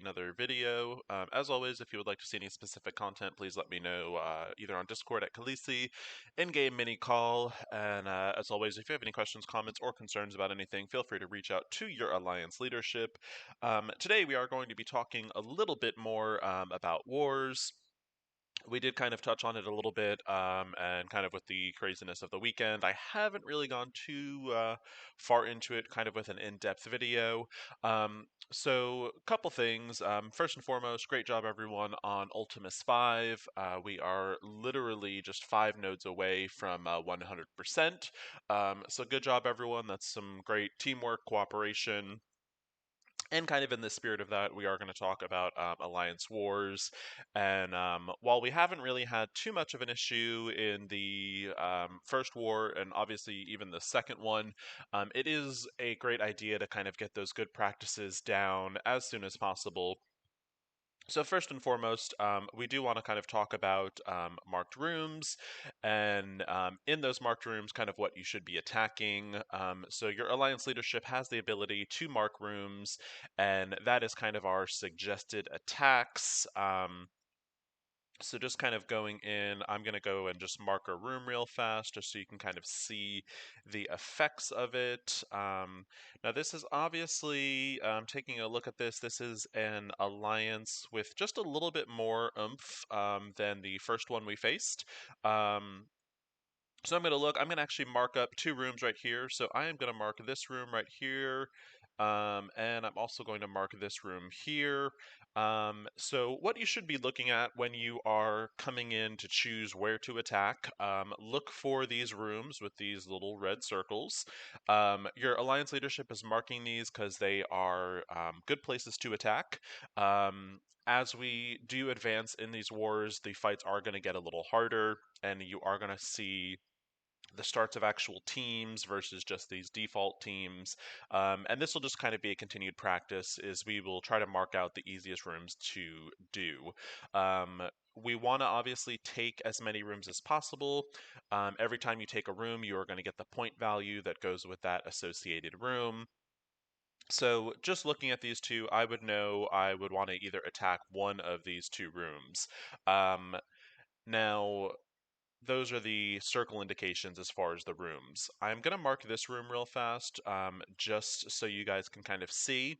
another video. As always, if you would like to see any specific content, please let me know either on Discord at Khaleesi, in-game mini call, and as always, if you have any questions, comments, or concerns about anything, feel free to reach out to your Alliance leadership. Today we are going to be talking a little bit more about wars. We did kind of touch on it a little bit, and kind of with the craziness of the weekend. I haven't really gone too far into it, kind of with an in-depth video. So, a couple things. First and foremost, great job everyone on Ultimus 5. We are literally just 5 nodes away from 100%. So, good job everyone. That's some great teamwork, cooperation. And kind of in the spirit of that, we are going to talk about Alliance Wars. And while we haven't really had too much of an issue in the first war, and obviously even the second one, it is a great idea to kind of get those good practices down as soon as possible. So first and foremost, we do want to kind of talk about marked rooms, and in those marked rooms, kind of what you should be attacking. So your alliance leadership has the ability to mark rooms, and that is kind of our suggested attacks. So just kind of going in, I'm going to go and just mark a room real fast just so you can kind of see the effects of it. Now this is obviously, taking a look at this, this is an alliance with just a little bit more oomph than the first one we faced. So I'm going to actually mark up 2 rooms right here. So I am going to mark this room right here. And I'm also going to mark this room here. So what you should be looking at when you are coming in to choose where to attack, look for these rooms with these little red circles. Your alliance leadership is marking these because they are good places to attack. As we do advance in these wars, the fights are going to get a little harder, and you are going to see the starts of actual teams versus just these default teams. And this will just kind of be a continued practice, is we will try to mark out the easiest rooms to do. We want to obviously take as many rooms as possible. Every time you take a room, you are going to get the point value that goes with that associated room. So just looking at these two, I would know I would want to either attack one of these 2 rooms. Now, those are the circle indications as far as the rooms. I'm going to mark this room real fast, just so you guys can kind of see.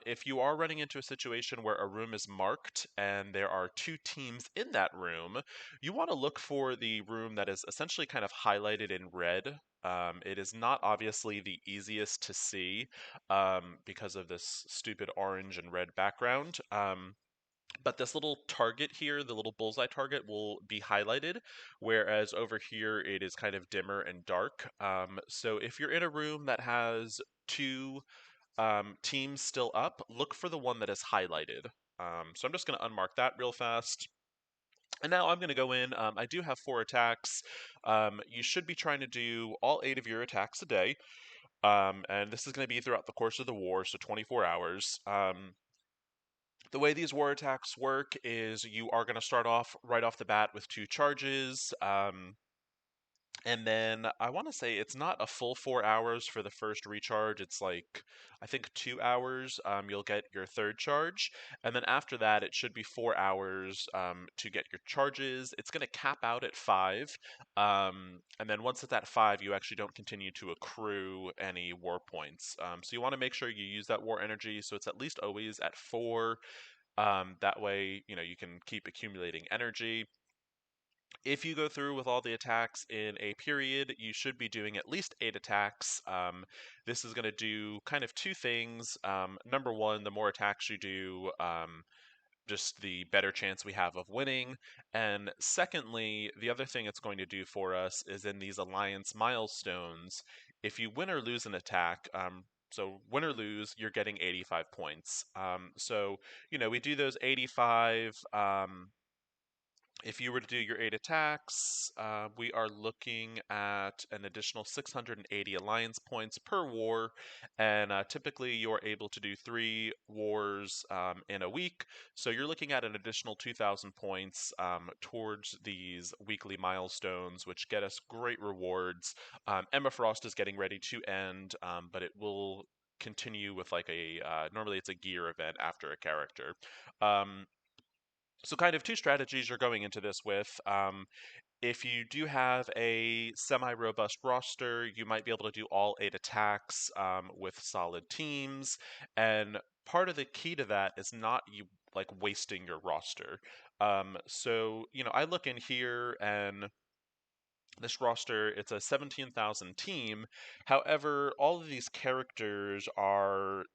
If you are running into a situation where a room is marked and there are 2 teams in that room, you want to look for the room that is essentially kind of highlighted in red. It is not obviously the easiest to see because of this stupid orange and red background. But this little target here, the little bullseye target, will be highlighted, whereas over here it is kind of dimmer and dark. So if you're in a room that has 2 teams still up, look for the one that is highlighted. So I'm just going to unmark that real fast. And now I'm going to go in. I do have 4 attacks. You should be trying to do all 8 of your attacks a day. And this is going to be throughout the course of the war, so 24 hours. The way these war attacks work is you are going to start off right off the bat with 2 charges. And then I want to say it's not a full 4 hours for the first recharge. It's like, I think 2 hours, you'll get your third charge. And then after that, it should be 4 hours to get your charges. It's going to cap out at 5. And then once it's at 5, you actually don't continue to accrue any war points. So you want to make sure you use that war energy. So it's at least always at 4. That way, you can keep accumulating energy. If you go through with all the attacks in a period, you should be doing at least 8 attacks. This is going to do kind of 2 things. Number one, the more attacks you do, just the better chance we have of winning. And secondly, the other thing it's going to do for us is in these alliance milestones, if you win or lose an attack, so win or lose, you're getting 85 points. So we do those 85. If you were to do your 8 attacks, we are looking at an additional 680 alliance points per war, and typically you're able to do 3 wars in a week, so you're looking at an additional 2,000 points towards these weekly milestones, which get us great rewards. Emma Frost is getting ready to end, but it will continue with like a normally it's a gear event after a character. Um, so kind of two strategies you're going into this with. If you do have a semi-robust roster, you might be able to do all 8 attacks with solid teams. And part of the key to that is not you like wasting your roster. So I look in here and this roster, it's a 17,000 team. However, all of these characters are,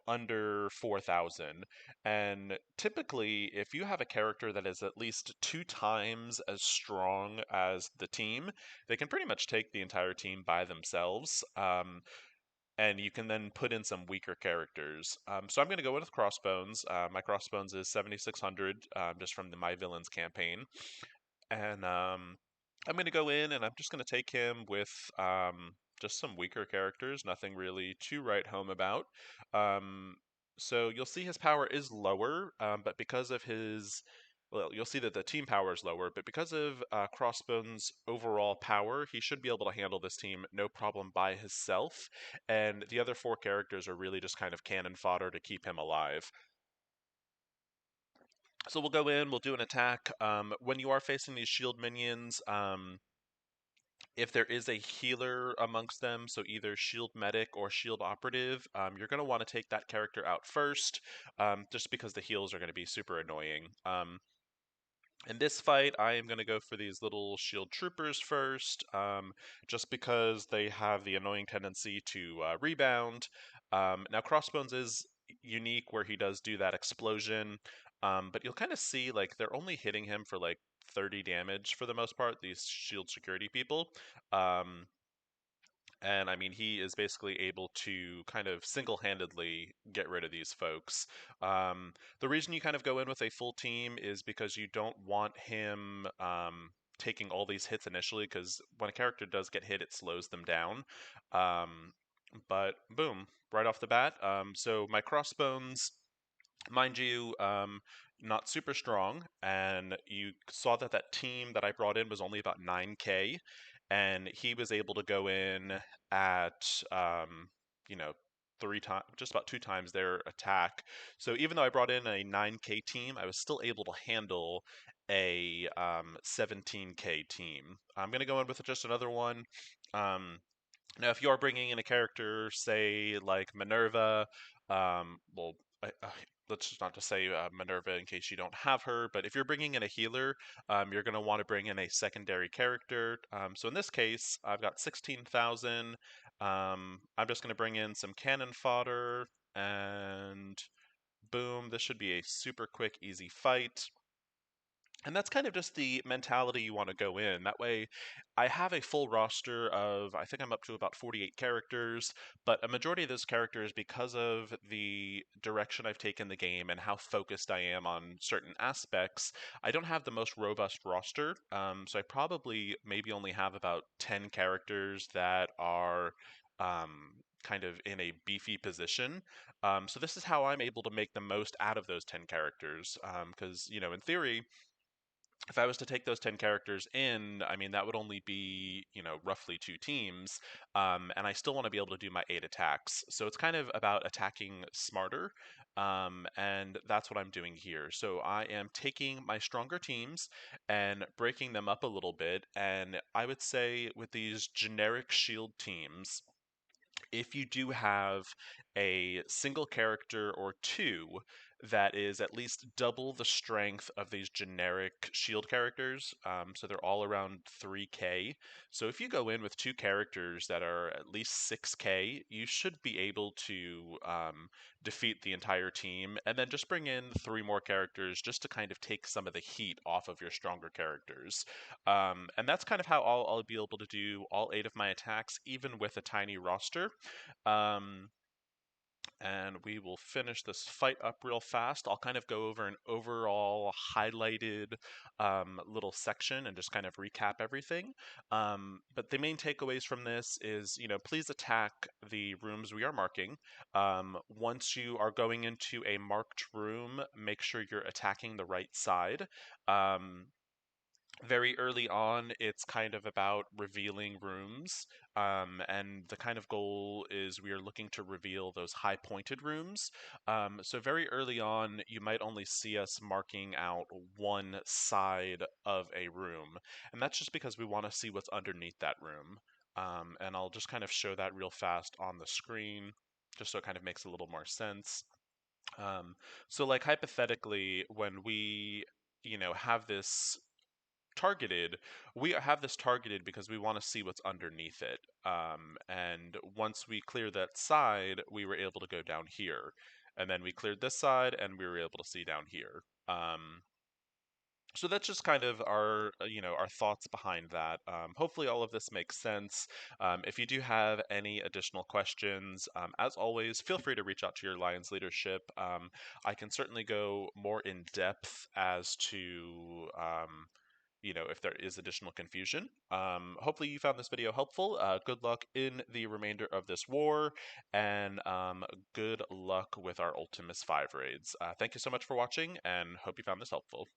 under 4,000. And typically, if you have a character that is at least 2 times as strong as the team, they can pretty much take the entire team by themselves. And you can then put in some weaker characters. So I'm going to go with Crossbones. My Crossbones is 7,600 just from the My Villains campaign. And I'm going to go in and I'm just going to take him with just some weaker characters, nothing really to write home about. Um, so you'll see his power is lower, but because of his. Well, you'll see that the team power is lower, but because of Crossbone's overall power, he should be able to handle this team no problem by himself. And the other 4 characters are really just kind of cannon fodder to keep him alive. So we'll go in, we'll do an attack. When you are facing these shield minions, if there is a healer amongst them, so either shield medic or shield operative, you're going to want to take that character out first, just because the heals are going to be super annoying. In this fight, I am going to go for these little shield troopers first, just because they have the annoying tendency to rebound. Now, Crossbones is unique where he does do that explosion, but you'll kind of see like they're only hitting him for like 30 damage for the most part, these shield security people. Um, and I mean, he is basically able to kind of single handedly get rid of these folks. The reason you kind of go in with a full team is because you don't want him taking all these hits initially, because when a character does get hit, it slows them down. But boom, right off the bat. So my Crossbones, mind you, not super strong, and you saw that that team that I brought in was only about 9K, and he was able to go in at, you know, 3 times, just about 2 times their attack. So even though I brought in a 9K team, I was still able to handle a 17K team. I'm gonna go in with just another one. Um, Now, if you are bringing in a character, say like Minerva, well, let's just not just say Minerva in case you don't have her, but if you're bringing in a healer, you're going to want to bring in a secondary character. So in this case, I've got 16,000. I'm just going to bring in some cannon fodder, and boom, this should be a super quick, easy fight. And that's kind of just the mentality you want to go in. That way, I have a full roster of, I think I'm up to about 48 characters, but a majority of those characters, because of the direction I've taken the game and how focused I am on certain aspects, I don't have the most robust roster. So I probably maybe only have about 10 characters that are kind of in a beefy position. So this is how I'm able to make the most out of those 10 characters. Because, in theory, if I was to take those 10 characters in, I mean, that would only be, roughly 2 teams. And I still want to be able to do my 8 attacks. So it's kind of about attacking smarter. And that's what I'm doing here. So I am taking my stronger teams and breaking them up a little bit. And I would say with these generic shield teams, if you do have a single character or two that is at least double the strength of these generic shield characters, so they're all around 3K. So if you go in with 2 characters that are at least 6K, you should be able to defeat the entire team, and then just bring in 3 more characters just to kind of take some of the heat off of your stronger characters. And that's kind of how I'll be able to do all 8 of my attacks, even with a tiny roster. Um, and we will finish this fight up real fast. I'll kind of go over an overall highlighted little section and just kind of recap everything. But the main takeaways from this is, please attack the rooms we are marking. Once you are going into a marked room, make sure you're attacking the right side. Um, Very early on, it's kind of about revealing rooms. And the kind of goal is we are looking to reveal those high pointed rooms. So, very early on, you might only see us marking out one side of a room. And that's just because we want to see what's underneath that room. And I'll just kind of show that real fast on the screen, just so it kind of makes a little more sense. Um, so, like, hypothetically, when we have this targeted, we have this targeted because we want to see what's underneath it. And once we clear that side, we were able to go down here. And then we cleared this side and we were able to see down here. So that's just kind of our thoughts behind that. Hopefully all of this makes sense. If you do have any additional questions, as always, feel free to reach out to your Lions leadership. I can certainly go more in depth as to if there is additional confusion. Hopefully you found this video helpful. Good luck in the remainder of this war, and good luck with our Ultimus 5 raids. Thank you so much for watching, and hope you found this helpful.